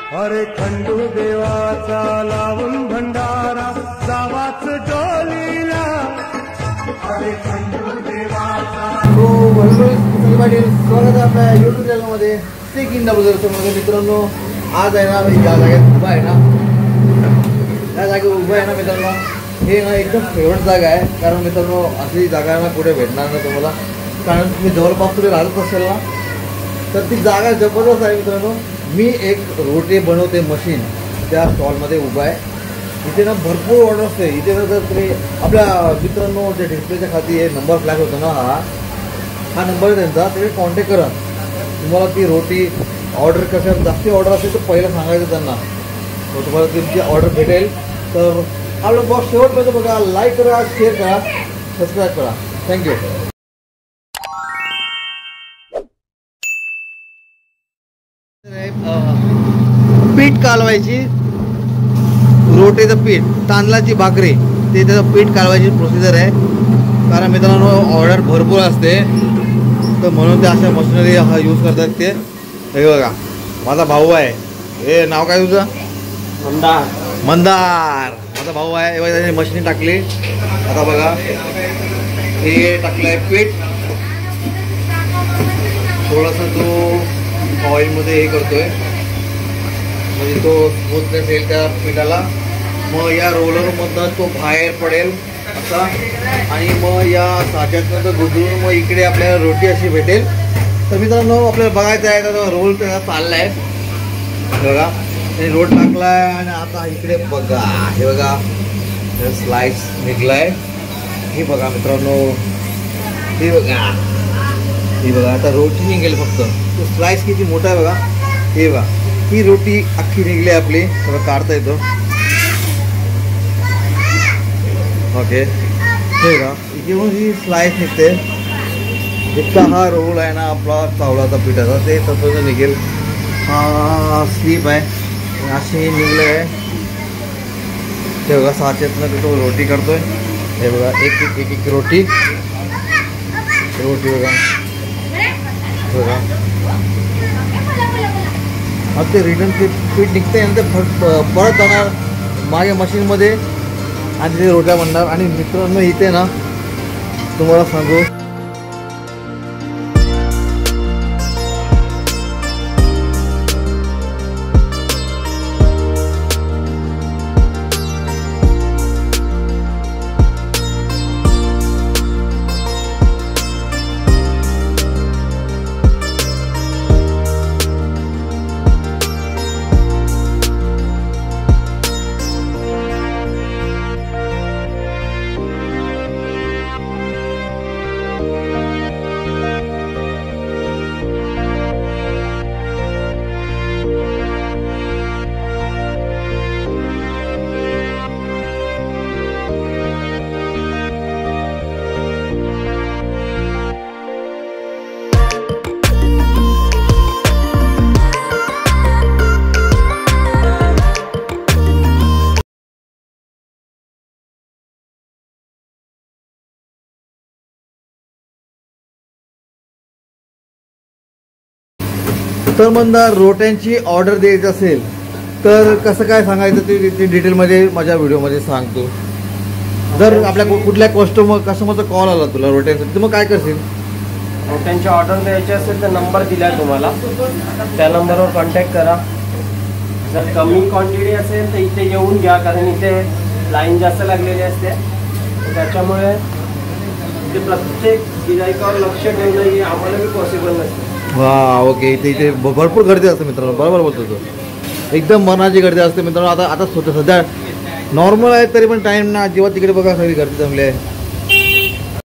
अरे खंडू देवाचा लावून भंडारा जावाच डोलीला, अरे खंडू देवाचा। स्वागत आहे आपल्या युट्यूब चॅनलमध्ये स्टेक इन मध्ये। मित्रांनो आज आहे ना या जागेत उभा आहे ना, या जागेवर उभा आहे ना मित्रांनो, हे ना एकदम फेवरेट जागा आहे। कारण मित्रांनो अशी जागा ना कुठे भेटणार ना तुम्हाला, कारण तुम्ही जवळपास कुठे राहत असेल ना तर ती जागा जबरदस्त आहे मित्रांनो। मी एक रोटी बनवते मशीन त्या स्टॉलमध्ये उभा आहे। इथे ना भरपूर ऑर्डर असते। इथे ना जर तुम्ही आपल्या मित्रांनो जे डिस्प्लेच्या खाली हे नंबर फ्लॅश होतो ना, हा नंबर त्यांचा, तिथे कॉन्टॅक्ट करा। तुम्हाला ती रोटी ऑर्डर कशा जास्ती ऑर्डर असेल तर पहिलं सांगायचं त्यांना, तर तुम्हाला तुमची ऑर्डर भेटेल। तर आपलं ब्लॉग शेवटपर्यंत बघा, लाईक करा, शेअर करा, सबस्क्राईब करा। थँक्यू। पीठ कालवायची, रोटीचं पीठ, तांदळाची भाकरी, ते त्याचं पीठ कालवायची प्रोसिजर आहे। कारण मित्रांनो ऑर्डर भरपूर असते, तर म्हणून ते अशा मशिनरी हा यूज करतात। ते हे बघा माझा भाऊ आहे, हे नाव काय तुझं? मंदार। मंदार माझा भाऊ आहे। हे बघा त्याने मशीन टाकली। आता बघा हे टाकलं आहे पीठ, थोडंसं तो ऑइलमध्ये हे करतोय म्हणजे तो स्मूथनेस येईल त्या पिठाला। मग या रोलरमधनं तो बाहेर पडेल असा, आणि मग या साच्यातनं तो गुजरून मग इकडे आपल्याला रोटी अशी भेटेल। तर मित्रांनो आपल्याला बघायचं आहे तर रोल त्याचा चालला आहे बघा, त्याने रोल टाकला आहे आणि आता इकडे बघा, हे बघा स्लाइस निघला आहे। हे बघा मित्रांनो, हे बघा, ही बघा आता रोटी निघेल फक्त। तो स्लाइस किती मोठा आहे बघा, हे बघा ही रोटी अख्खी निघली आपली, सगळं काढता येतो। ओके हे बघा इथे ही स्लाइस निघते। जितका हा रोल आहे ना आपला चावलाचा पिठाचा, ते तसं निघेल। हा स्लीप आहे अशी निघलं आहे। ते बघा साच्यातनं तो रोटी करतोय। हे बघा एक एक एक एक रोटी बघा बघा, मग ते रिटर्न पीठ निघते आणि ते परत जाणार माझ्या मशीनमध्ये आणि ते रोट्या बनणार। आणि मित्रांनो इथे ना तुम्हाला सांगू, तर मंदार रोट्यांची ऑर्डर द्यायची असेल तर कसं काय सांगायचं ते डिटेलमध्ये माझ्या व्हिडिओमध्ये सांगतो। जर आपल्या कुठल्या कस्टमरचा कॉल आला तुला रोट्यांसाठी तर मग काय करशील? रोट्यांची ऑर्डर द्यायची असेल तर नंबर दिला तुम्हाला, त्या नंबरवर कॉन्टॅक्ट करा। जर कमी क्वांटिटी असेल तर इथे येऊन घ्या, कारण इथे लाईन जास्त लागलेली असते, त्याच्यामुळे ते प्रत्येक गिरायकावर लक्ष ठेवणं हे आम्हाला बी पॉसिबल नसतं। वा ओके, इथे भरपूर गर्दी असते मित्रांनो, बरोबर बोलतो तो, एकदम मनाची गर्दी असते मित्रांनो। आता सध्या नॉर्मल आहे तरी पण टाईम ना अजिबात तिकडे बघा सगळी गर्दी जमली आहे।